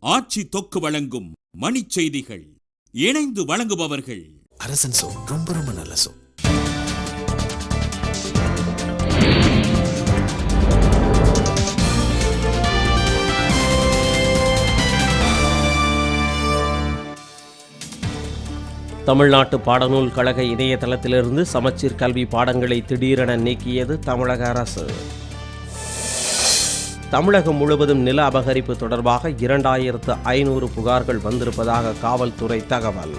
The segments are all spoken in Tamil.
ஆட்சி தொக்கு வழங்கும் மணிச் செய்திகள். இணைந்து வழங்குபவர்கள் அரசன் சோ. ரொம்ப ரொம்ப நல்ல சோ. தமிழ்நாட்டு பாடநூல் கழக இணையதளத்திலிருந்து சமச்சீர் கல்வி பாடங்களை திடீரென நீக்கியது தமிழக அரசு. தமிழகம் முழுவதும் நில அபகரிப்பு தொடர்பாக 2500 புகார்கள் வந்திருப்பதாக காவல்துறை தகவல்.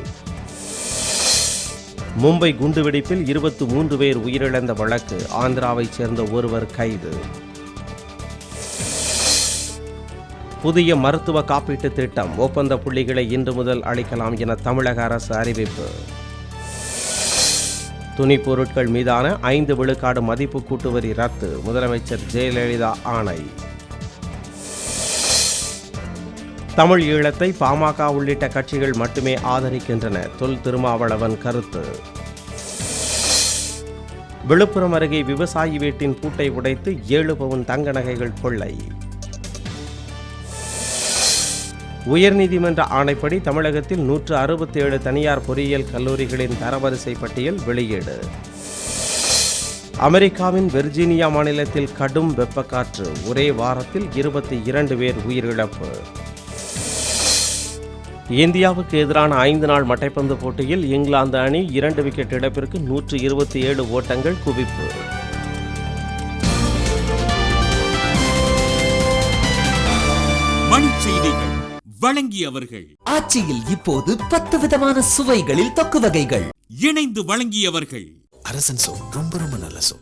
மும்பை குண்டுவெடிப்பில் 23 பேர் உயிரிழந்த வழக்கு, ஆந்திராவைச் சேர்ந்த ஒருவர் கைது. புதிய மருத்துவ காப்பீட்டு திட்டம் ஒப்பந்த புள்ளிகளை இன்று முதல் அளிக்கலாம் என தமிழக அரசு அறிவிப்பு. துணிப் பொருட்கள் மீதான 5 விழுக்காடு மதிப்பு கூட்டுவரி ரத்து, முதலமைச்சர் ஜெயலலிதா ஆணை. தமிழ் ஈழத்தை பாமக உள்ளிட்ட கட்சிகள் மட்டுமே ஆதரிக்கின்றன, தொல் திருமாவளவன் கருத்து. விழுப்புரம் அருகே விவசாயி வீட்டின் பூட்டை உடைத்து 7 பவுன் தங்க நகைகள் கொள்ளை. உயர்நீதிமன்ற ஆணைப்படி தமிழகத்தில் 167 தனியார் பொறியியல் கல்லூரிகளின் தரவரிசை பட்டியல் வெளியீடு. அமெரிக்காவின் வெர்ஜீனியா மாநிலத்தில் கடும் வெப்பக்காற்று, ஒரே வாரத்தில் 22 பேர் உயிரிழப்பு. இந்தியாவுக்கு எதிரான 5 நாள் மட்டைப்பந்து போட்டியில் இங்கிலாந்து அணி 2 விக்கெட் இழப்பிற்கு 127 ஓட்டங்கள் குவிப்பு. மணிச் செய்திகள் வழங்கியவர்கள் ஆட்சியில் இப்போது 10 விதமான சுவைகளில் தொக்கு வகைகள். இணைந்து வழங்கியவர்கள் அரசன் சோ. ரொம்ப ரொம்ப நல்ல சோ.